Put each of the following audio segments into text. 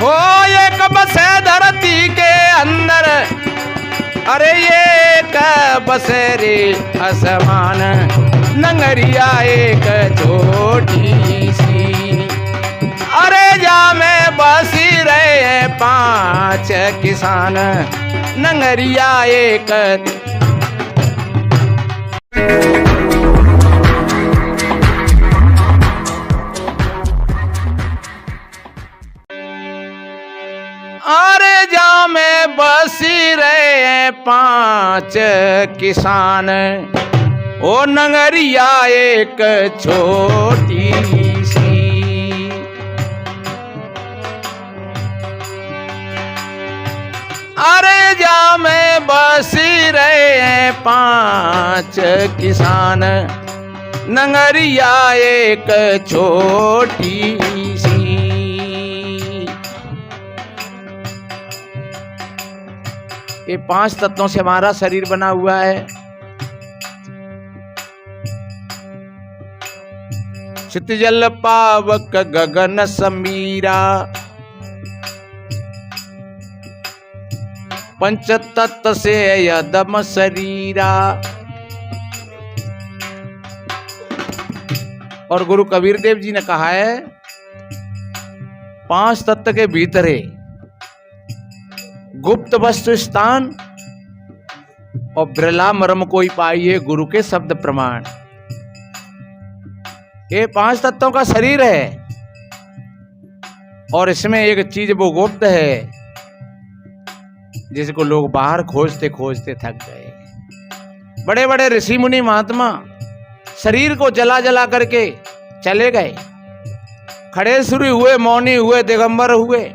हो एक बसे धरती के अंदर, अरे एक बसे रे आसमान, नंगरिया एक छोटी सी। अरे जा में बसी रहे 5 किसान, नंगरिया एक। अरे जा में बसी रहे 5 किसान, ओ नंगरिया एक छोटी सी। अरे जा में बसी रहे 5 किसान, नंगरिया एक छोटी सी। ये 5 तत्वों से हमारा शरीर बना हुआ है। चित जल पावक गगन समीरा, पंच तत्व से यदम शरीरा। और गुरु कबीर देव जी ने कहा है 5 तत्व के भीतर है गुप्त वस्तु स्थान, और बिरला मर्म कोई पाइए गुरु के शब्द प्रमाण। ये 5 तत्वों का शरीर है और इसमें एक चीज वो गुप्त है जिसको लोग बाहर खोजते खोजते थक गए। बड़े बड़े ऋषि मुनि महात्मा शरीर को जला जला करके चले गए, खड़ेश्वरी हुए, मौनी हुए, दिगंबर हुए,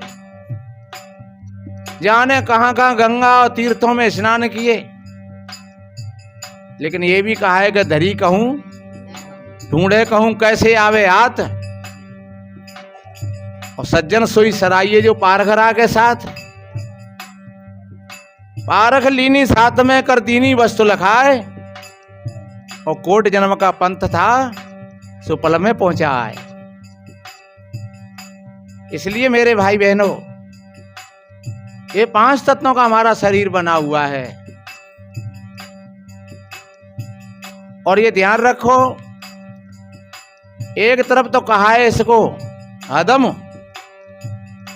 जाने कहां कहां गंगा और तीर्थों में स्नान किए। लेकिन ये भी कहा है कि धरी कहूं ढूंढे कहूं कैसे आवे हाथ, और सज्जन सोई सराइये जो पारखरा के साथ। पारख लीनी साथ में कर दीनी वस्तु लखाए, और कोट जन्म का पंथ था सुपल में पहुंचा है। इसलिए मेरे भाई बहनों, ये 5 तत्वों का हमारा शरीर बना हुआ है। और ये ध्यान रखो, एक तरफ तो कहा है इसको अदम,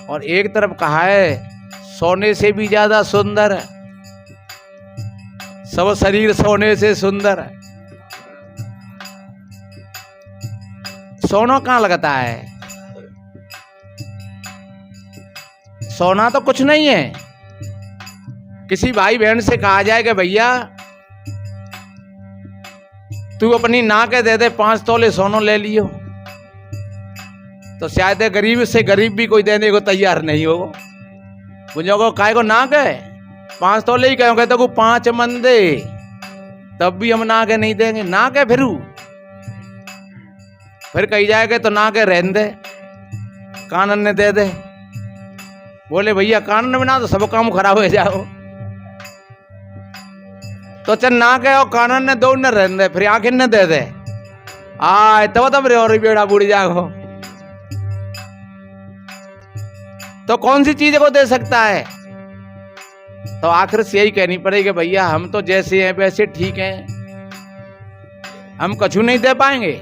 और एक तरफ कहा है सोने से भी ज्यादा सुंदर। सब शरीर सोने से सुंदर। सोना कहाँ लगता है? सोना तो कुछ नहीं है। किसी भाई बहन से कहा जाए कि भैया तू अपनी नाक दे दे 5 तोले सोना ले लियो, तो शायद गरीब से गरीब भी कोई देने को तैयार नहीं हो। मुझे काय को नाक है 5 तोले ही कहोगे तो 5 मन दे, तब भी हम नाक नहीं देंगे। नाक है फिर कही जाएगा तो नाक रहने दे, कानन ने दे दे। बोले भैया कानन बिना तो सब काम खराब हो जाओ, तो चल नाक है और कानन ने दो न रहने दे, फिर आंखें ने दे दे। आए तब रे बेड़ा बुढ़ जाओ। तो कौन सी चीज को दे सकता है? तो आखिर से यही कहनी पड़ेगी भैया हम तो जैसे हैं वैसे ठीक हैं, हम कछु नहीं दे पाएंगे।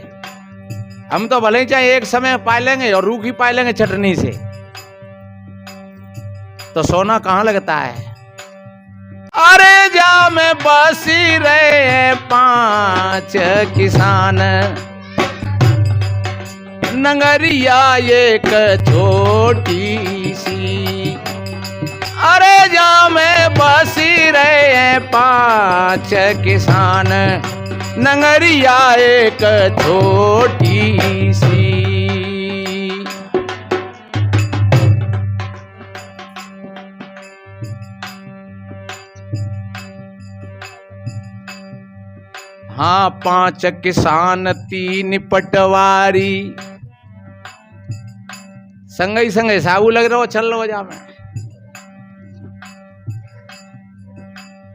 हम तो भले ही चाहे एक समय पा लेंगे और रूखी पा लेंगे चटनी से। तो सोना कहाँ लगता है? अरे जा में बसी रहे 5 किसान, नंगरिया एक छोटी सी। अरे जा में बसी रहे 5 किसान, नंगरिया एक छोटी सी। हाँ 5 किसान 3 पटवारी, संगे संगे साबू लग रहा हो चल लो जा में।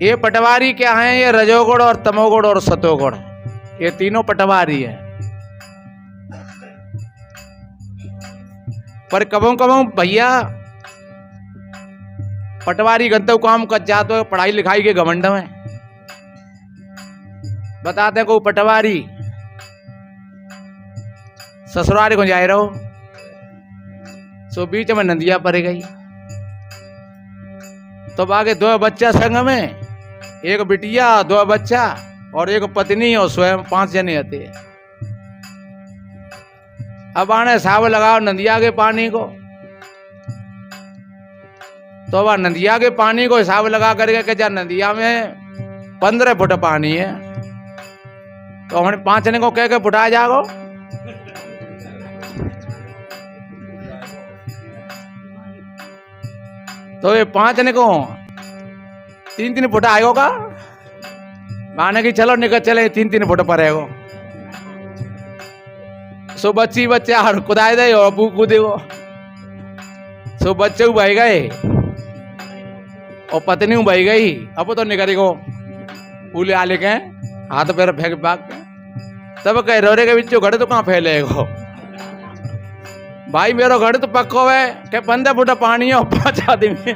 ये पटवारी क्या है? ये रजोगुण और तमोगुण और सतोगुण, ये तीनों पटवारी है। पर कबों कबों भैया पटवारी गंतव काम कर जाते हो पढ़ाई लिखाई के घमंड में। बताते को पटवारी ससुराल को जाए रहो, सो बीच में नदिया पड़ गई, तो आगे दो बच्चा संग में, एक बिटिया, दो बच्चा और एक पत्नी और स्वयं 5 जने आते। अब आने हिसाब लगाओ नदिया के पानी को, तो अब नदिया के पानी को हिसाब लगा करके कि जा नदिया में 15 फुट पानी है, तो हमने 5 जने को कह के फुटा जाओ। तो ये 5 जने को 3-3 फुट आएगा का माने कि चलो निकल चले 3-3 फुट पर है। सो बच्ची बच्चे हर कुदाए दे और कूदे वो, सो बच्चे बह गए और पत्नी बह गई। अब तो निकली को पूले आले के हाथ पैर फेंक भाग के, तब कह रोरे के बिच्चो घड़े तो कहाँ फैलेगो भाई, मेरो घड़े तो पक्को है कि 15 फुट पानी है और 5 आदमी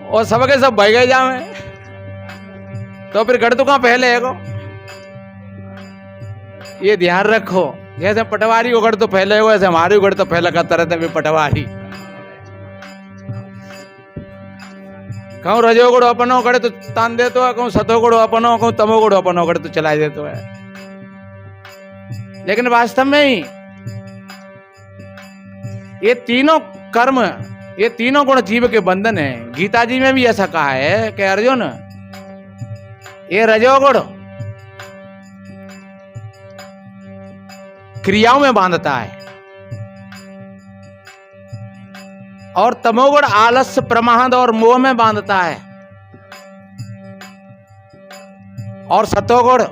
और सबके सब बह गए जावे, तो फिर घड़े तो कहाँ फैलेगो। ये ध्यान रखो, जैसे पटवारी को घड़ तो फैलेगो ऐसे हमारे घड़ तो फैला करता रहता है पटवारी। कहूँ रजोगुड़ अपनो घड़े तो तान दे तो है, कहूँ सतोगुड़ अपनो, कहूँ तमोगुड़ अपनो घड़े तो चला दे तो है। लेकिन वास्तव में ही ये तीनों कर्म, ये तीनों गुण जीव के बंधन है। गीता जी में भी ऐसा कहा है कि अर्जुन ये रजोगुण क्रियाओं में बांधता है और तमोगुण आलस्य प्रमाद और मोह में बांधता है, और सतोगुण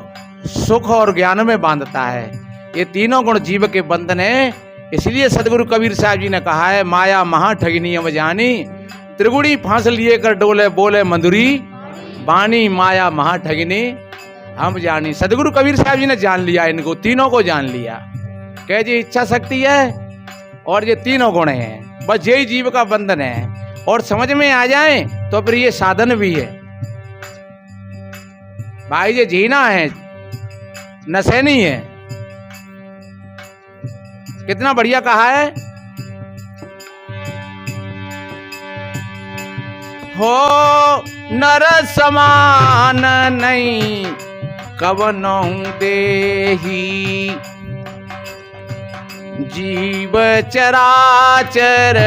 सुख और ज्ञान में बांधता है। ये तीनों गुण जीव के बंधन है। इसलिए सदगुरु कबीर साहब जी ने कहा है, माया महा ठगिनी अब जानी, त्रिगुणी फांस लिए कर डोले बोले मधुरी बानी, माया महा ठगिनी हम जानी। सदगुरु कबीर साहब जी ने जान लिया, इनको तीनों को जान लिया। कह जी इच्छा शक्ति है और ये तीनों गुण हैं, बस यही जीव का बंधन है। और समझ में आ जाए तो फिर ये साधन भी है भाई, ये जीना है, नशे नहीं है। कितना बढ़िया कहा है, हो नर समान नहीं कवनो देही, जीव चराचर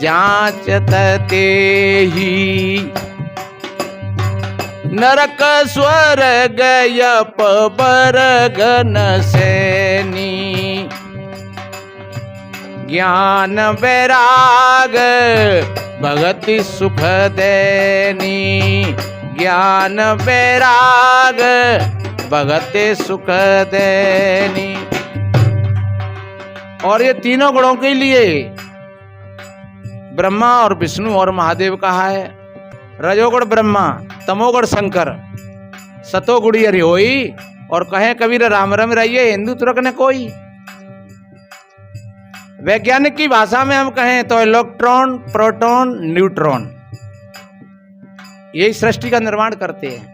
जांचत तेहि, नरक स्वर्ग यप बरग नसैनी, ज्ञान वैराग भगति सुख देनी, ज्ञान वैराग भगति सुख देनी। और ये तीनों गुणों के लिए ब्रह्मा और विष्णु और महादेव कहा है। रजोगुण ब्रह्मा, तमोगुण शंकर, सतोगुणी हरि होई, और कहे कबीर राम रम रहिए हिंदू तुरक ने कोई। वैज्ञानिक की भाषा में हम कहें तो इलेक्ट्रॉन, प्रोटॉन, न्यूट्रॉन यही सृष्टि का निर्माण करते हैं।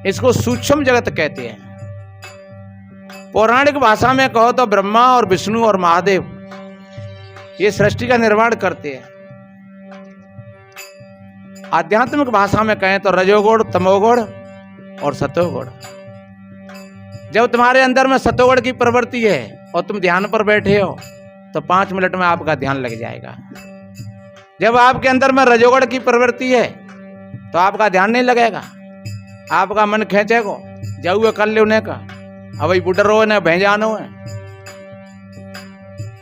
इसको सूक्ष्म जगत कहते हैं। पौराणिक भाषा में कहो तो ब्रह्मा और विष्णु और महादेव ये सृष्टि का निर्माण करते हैं। आध्यात्मिक भाषा में कहें तो रजोगुण, तमोगुण और सतोगुण। जब तुम्हारे अंदर में सतोगुण की प्रवृत्ति है और तुम ध्यान पर बैठे हो तो 5 मिनट में आपका ध्यान लग जाएगा। जब आपके अंदर में रजोगुण की प्रवृत्ति है तो आपका ध्यान नहीं लगेगा, आपका मन खेचेगा, जाऊए कर ले उन्हें का अब बुडरो ने भेजानो है।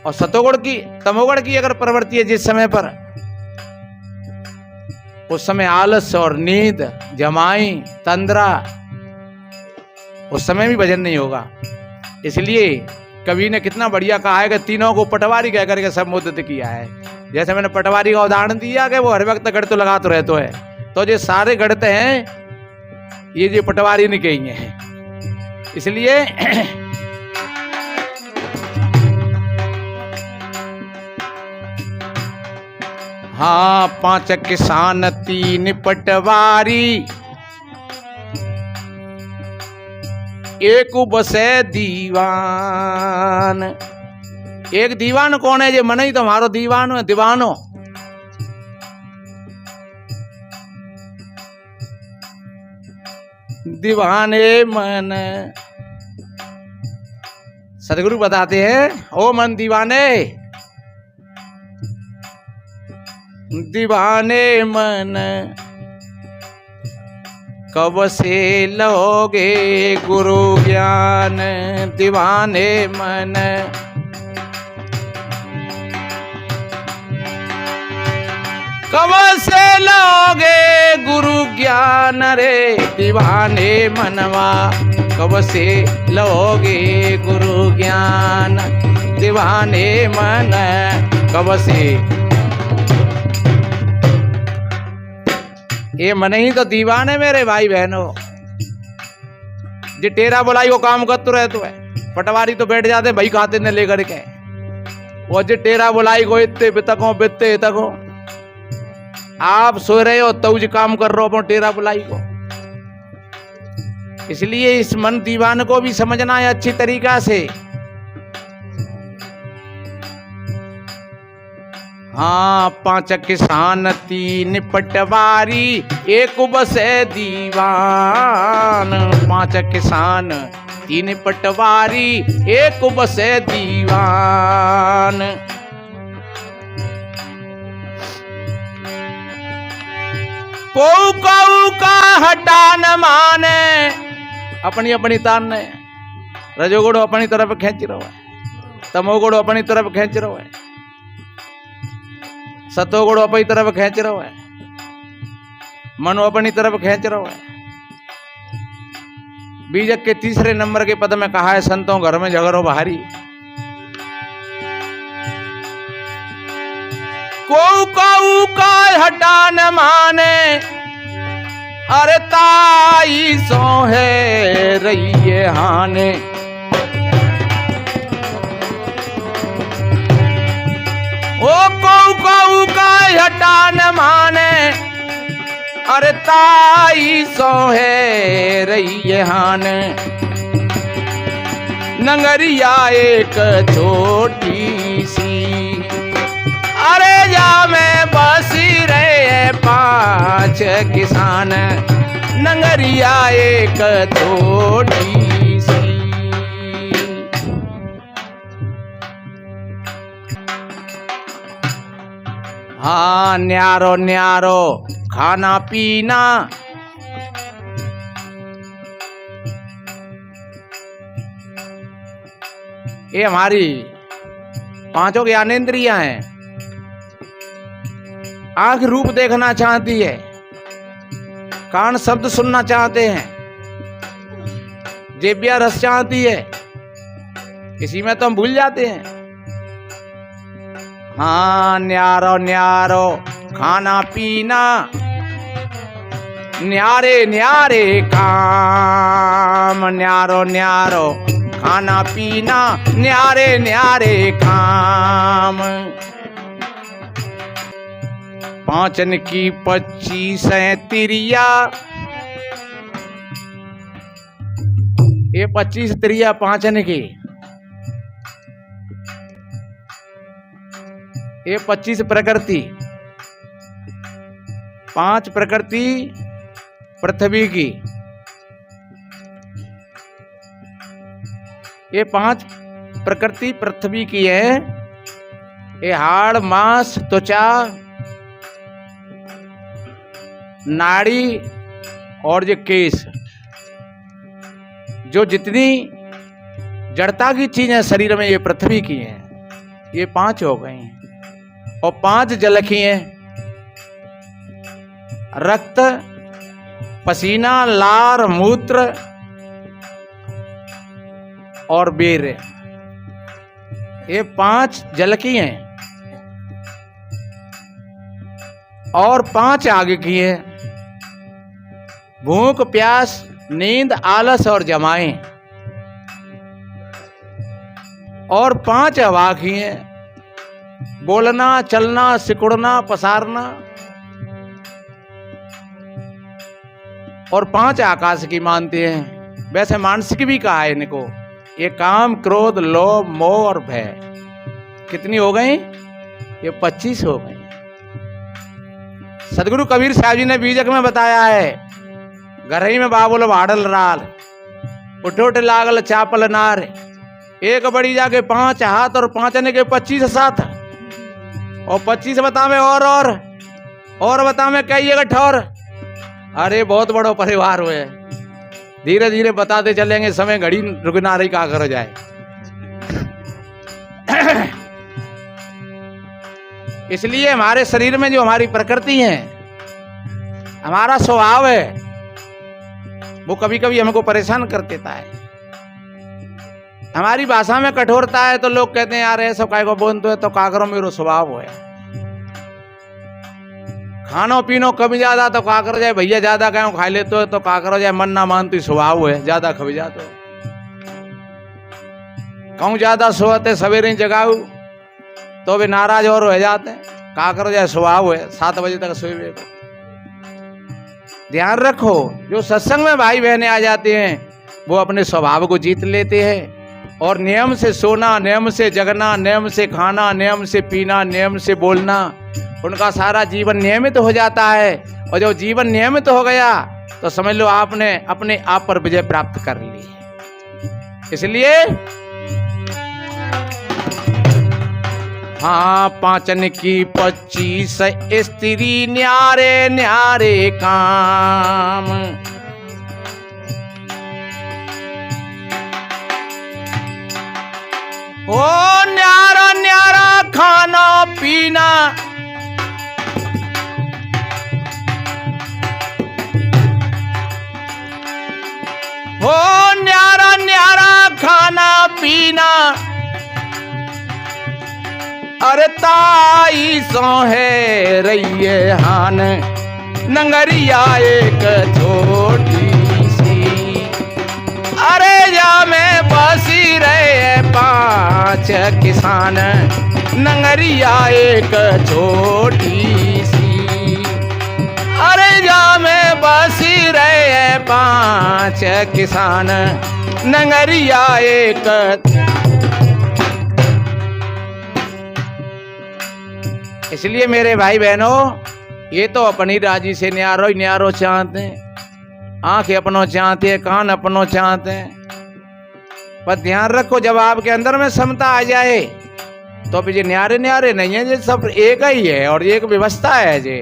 और सतोगुण की, तमोगुण की अगर प्रवृत्ति है जिस समय पर, उस समय आलस और नींद, जमाई, तंद्रा, उस समय भी भजन नहीं होगा। इसलिए कवि ने कितना बढ़िया कहा है कि तीनों को पटवारी कह करके संबोधित किया है। जैसे मैंने पटवारी का उदाहरण दिया कि वो हर वक्त गढ़ तो लगा तो रहते है, तो जो सारे गढ़ते हैं ये जो पटवारी नहीं कहेंगे हैं। इसलिए हाँ 5 किसान 3 पटवारी, एक बसे दीवान। एक दीवान कौन है? जे मन ही तुम्हारो दीवान है, दीवानो। दीवाने मन, सदगुरु बताते हैं, ओ मन दीवाने, दीवाने मन कब से लोगे गुरु ज्ञान। दीवाने मन कब से लोगे गुरु ज्ञान रे। दीवाने मनवा कब से लोगे गुरु ज्ञान। दीवाने मन कब से, ये मन ही तो दीवान है मेरे भाई बहनों। जे टेरा बुलाई वो काम करते रहे तो है, पटवारी तो बैठ जाते भाई खाते न लेकर के। वो जे टेरा बुलाई को इतने बितको बितते तको, आप सो रहे हो तो जो काम कर रहे हो अपने टेरा बुलाई को। इसलिए इस मन दीवान को भी समझना है अच्छी तरीका से। हाँ 5 किसान 3 पटवारी, एक बसे दीवान। 5 किसान 3 पटवारी, एक बसे दीवान। को का हटा न माने, अपनी अपनी तान ने। रजोगुण अपनी तरफ खींच रहा है, तमोगुण अपनी तरफ खींच रहा है, सतोगुण अपनी तरफ खींच रहा है, मनो अपनी तरफ खींच रहा है। बीजक के 3 नंबर के पद में कहा है, संतों घर में झगड़ो भारी। को का हटा न माने, अरे ताई सो है रही हाने। ओ को का हटा न माने, अरे ताई सो है रही हाने। नंगरिया एक छोटी सी, अरे जा में बसी रहे 5 किसान। नंगरिया एक छोटी सी, हाँ न्यारो न्यारो खाना पीना। ये हमारी 5 ज्ञानेंद्रियां हैं। आंख रूप देखना चाहती है, कान शब्द सुनना चाहते हैं, जेबिया रस चाहती है। इसी में तो हम भूल जाते हैं। हाँ न्यारो न्यारो खाना पीना, न्यारे न्यारे काम। न्यारो न्यारो खाना पीना, न्यारे न्यारे काम। 5 की 25 तिरिया, ये 25 तिरिया 5 की। ये 25 प्रकृति, 5 प्रकृति पृथ्वी की। ये 5 प्रकृति पृथ्वी की है। ये हाड़ मांस त्वचा नाड़ी और ये केस, जो जितनी जड़ता की चीजें शरीर में ये पृथ्वी की हैं, ये 5 हो गई। और 5 जल की हैं, रक्त पसीना लार मूत्र और बेर, ये 5 जल की हैं। और 5 आग की हैं, भूख प्यास नींद आलस और जमाएं। और 5 हवा की हैं, बोलना, चलना, सिकुड़ना, पसारना। और 5 आकाश की मानते हैं, वैसे मानसिक भी कहा है इनको। ये काम, क्रोध, लोभ, मोह और भय कितनी हो गई? ये 25 हो गई। सदगुरु कबीर साहब जी ने बीजक में बताया है, घर ही में बाबुल भाड़ल राल, उठ उठ लागल चापल नार, एक बड़ी जाके 5 हाथ और 5 ने के 25 साथ, और 25 बतावे और बतावे कई एक ठौर। अरे बहुत बड़ो परिवार हुए। धीरे धीरे बताते चलेंगे, समय घड़ी रुकना रही का कर जाए। इसलिए हमारे शरीर में जो हमारी प्रकृति है, हमारा स्वभाव है, वो कभी कभी हमको परेशान कर देता है। हमारी भाषा में कठोरता है तो लोग कहते हैं यार ऐसा काय को बोलते है, तो का करो, मेरा स्वभाव है। खानो पीनो कभी ज्यादा तो का कर जाए, भैया ज्यादा कहो खा लेते हो तो का करो जाए, मन ना मानती स्वभाव है, ज्यादा खबी जाते हो। कहूँ ज्यादा सोते सवेरे जगाऊ तो भी नाराज और हो जाते हैं, का करो जाए, स्वभाव है, 7 बजे तक सोए। ध्यान रखो, जो सत्संग में भाई बहनें आ जाते हैं वो अपने स्वभाव को जीत लेते हैं, और नियम से सोना, नियम से जगना, नियम से खाना, नियम से पीना, नियम से बोलना, उनका सारा जीवन नियमित हो जाता है। और जब जीवन नियमित हो गया तो समझ लो आपने अपने आप पर विजय प्राप्त कर ली। इसलिए हाँ, 5 की 25 स्त्री, न्यारे न्यारे काम। ओ न्यारा न्यारा खाना पीना, ओ न्यारा न्यारा खाना पीना, अरे ताई सो है रैये हान, नंगरिया एक छोटी सी, अरे जा में बसी रहे 5 किसान, नंगरिया एक छोटी सी, अरे जा में बसी रहे 5 किसान, नंगरिया एक। इसलिए मेरे भाई बहनों, ये तो अपनी राजी से न्यारो ही न्यारो चाहते हैं, आंखें अपनों चाहते हैं, कान अपनों चाहते हैं। पर ध्यान रखो, जब आपके अंदर में समता आ जाए तो अब ये न्यारे न्यारे नहीं है, ये सब एक ही है और एक व्यवस्था है। ये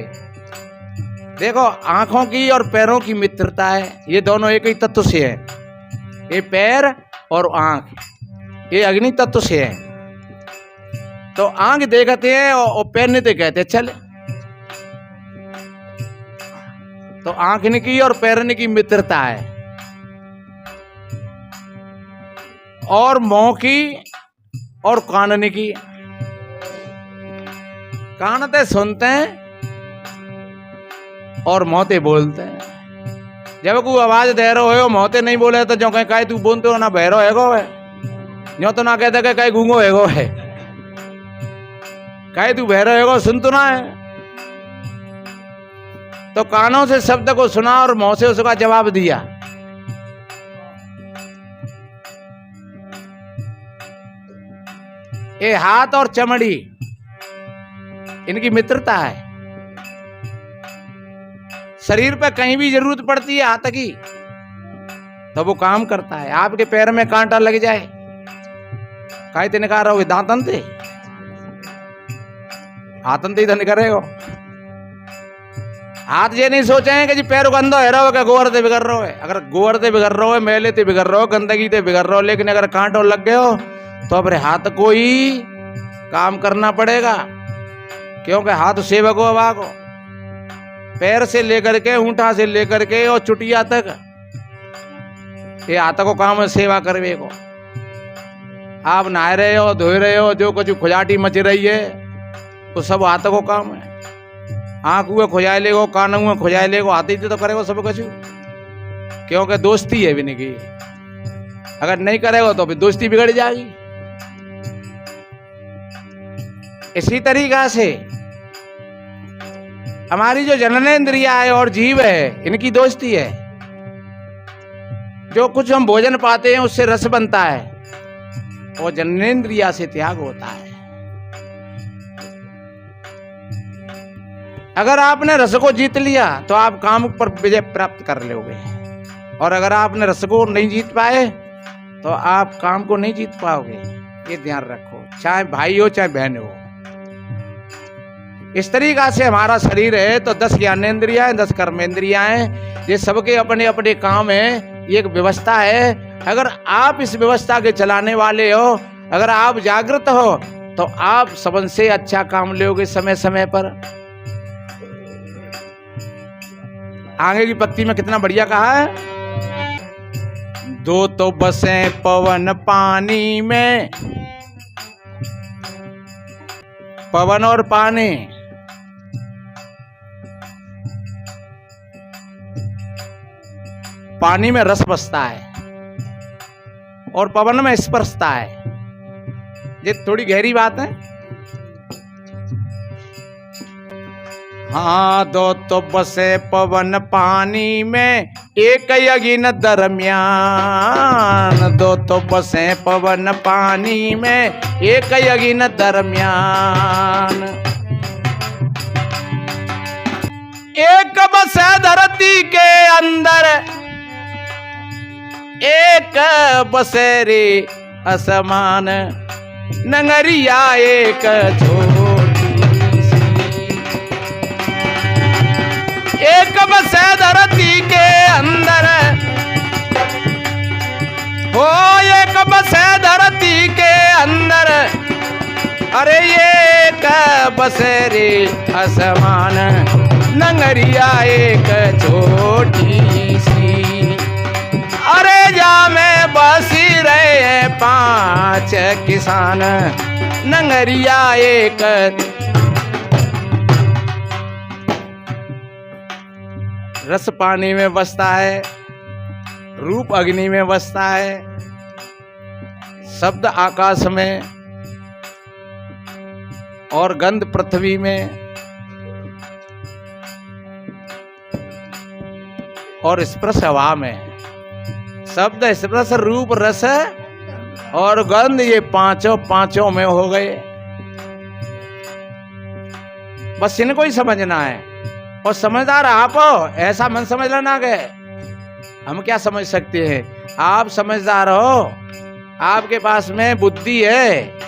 देखो, आंखों की और पैरों की मित्रता है, ये दोनों एक ही तत्व से है। ये पैर और आंख ये अग्नि तत्व से है। तो आंख देखते हैं और पैर नहीं कहते चल। तो आंख की और पैर की मित्रता है, और मुंह की और कान की। कान ते सुनते हैं और मोते बोलते हैं। जब कोई आवाज दे रहे हो मोते नहीं बोले तो जो कहीं तू बोलते हो ना बहरो है गो है, जो तो ना कहते कहीं गूंगो है गो है, कहे तू बहरो है गो सुन तो ना है। तो कानों से शब्द को सुना और मुंह से उसका जवाब दिया। ये हाथ और चमड़ी इनकी मित्रता है। शरीर पर कहीं भी जरूरत पड़ती है हाथ की तो वो काम करता है। आपके पैर में कांटा लग जाए काहे ते निकाल रहोगे, दांतन थे हाथन ते इधर करेगा। हाथ ये नहीं सोचे कि जी पैर गंदा है रहो, गोबर से बिगड़ रहा है। अगर गोबर से बिगड़ रहा है, मैले से बिगड़ रहा हो, गंदगी से बिगड़ रहा हो, लेकिन अगर कांटो लग गए हो तो अपने हाथ को ही काम करना पड़ेगा, क्योंकि हाथ सेवक हो वाको। पैर से लेकर के, ऊंठा से लेकर के और चुटिया तक ये हाथ को काम है सेवा करवे को। आप नहा रहे हो, धो रहे हो, जो कुछ खुजाटी मच रही है वो सब हाथ को काम है। आंख हुए खुजाए लेगो, कान हुए खुजाए लेगो, हाथ ही तो करेगो सब कुछ, क्योंकि दोस्ती है भी नहीं की। अगर नहीं करेगा तो फिर दोस्ती बिगड़ जाएगी। इसी तरीका से हमारी जो जननेंद्रिया है और जीव है, इनकी दोस्ती है। जो कुछ हम भोजन पाते हैं उससे रस बनता है और जननेंद्रिया से त्याग होता है। अगर आपने रस को जीत लिया तो आप काम पर विजय प्राप्त कर लोगे, और अगर आपने रस को नहीं जीत पाए तो आप काम को नहीं जीत पाओगे। ये ध्यान रखो, चाहे भाई हो चाहे बहन हो। इस तरीका से हमारा शरीर है तो 10 ज्ञानेंद्रियां, 10 कर्मेंद्रियां, ये सबके अपने अपने काम है। ये एक व्यवस्था है। अगर आप इस व्यवस्था के चलाने वाले हो, अगर आप जागृत हो, तो आप सबसे अच्छा काम लोगे समय समय पर। आगे की पत्ती में कितना बढ़िया कहा है, दो तो बसे पवन पानी में, पवन और पानी। पानी में रस बसता है और पवन में स्पर्शता है। ये थोड़ी गहरी बात है। हाँ, दो तो बसे पवन पानी में, एक यज्ञ दरमियान। दो तो बसे पवन पानी में, एक यज्ञ दरमियान। एक बसे धरती के अंदर, एक बसेरे असमान। नंगरिया एक छोटी सी, एक बसे धरती के अंदर, हो एक बसे धरती के अंदर। अरे एक बसेरे असमान, नंगरिया एक छोटी सी। अरे जा में बसी रहे 5 किसान, नंगरिया एक। रस पानी में बसता है, रूप अग्नि में बसता है, शब्द आकाश में, और गंध पृथ्वी में, और स्पर्श हवा में। शब्द, स्पर्श, रूप, रस और गंध, ये पांचों में हो गए। बस इनको ही समझना है। और समझदार आप हो, ऐसा मन समझ लेना गए हम क्या समझ सकते हैं। आप समझदार हो, आपके पास में बुद्धि है।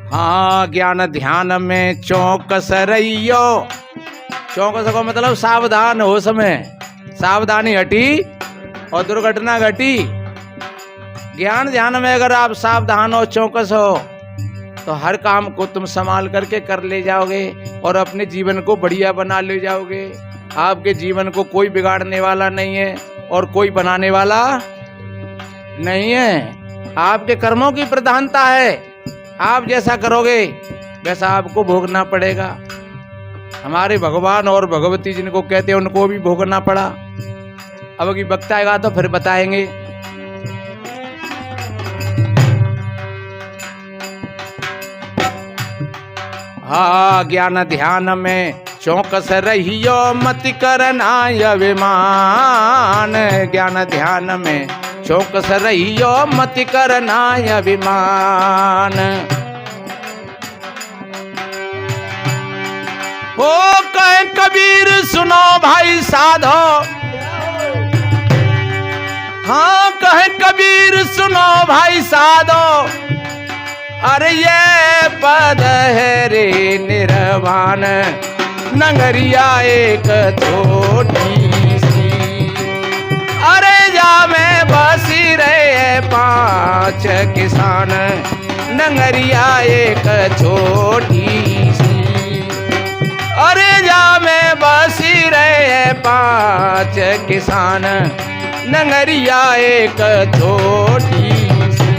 हाँ, ज्ञान ध्यान में चौकस रहियो। चौकस को मतलब सावधान हो, समय सावधानी हटी और दुर्घटना घटी। ज्ञान ध्यान में अगर आप सावधान हो, चौकस हो, तो हर काम को तुम संभाल करके कर ले जाओगे और अपने जीवन को बढ़िया बना ले जाओगे। आपके जीवन को कोई बिगाड़ने वाला नहीं है और कोई बनाने वाला नहीं है। आपके कर्मों की प्रधानता है। आप जैसा करोगे वैसा आपको भोगना पड़ेगा। हमारे भगवान और भगवती जिनको कहते हैं उनको भी भोगना पड़ा। अब की वक्त आएगा तो फिर बताएंगे। हाँ, ज्ञान ध्यान में चौकस रहियो, मत करना अभिमान। ज्ञान ध्यान में चौकस रहियो, मत करना अभिमान। ओ कहे कबीर सुनो भाई साधो, हाँ कहे कबीर सुनो भाई साधो। अरे ये पद है रे निर्वाण, नगरिया एक छोटी सी। अरे जा में बसी रहे 5 किसान, नगरिया एक छोटी सी। अरे जा में बसी रहे 5 किसान, नगरिया एक छोटी सी।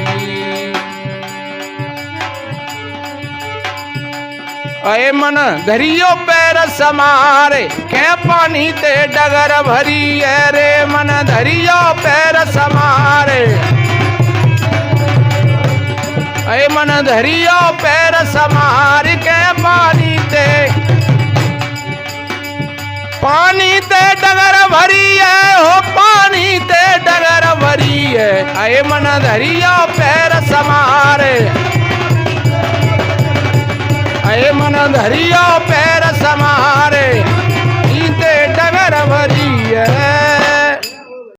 अये मन धरियो पैर समारे, के पानी ते डगर भरी है रे मन। धरियो पैर समारे, ऐ मन धरियो पैर समार के पानी ते डगर भरी है हो, पानी ते डगर भरी है, ऐ मन धरियो पैर समारे, ऐ मन धरियो पैर समारे।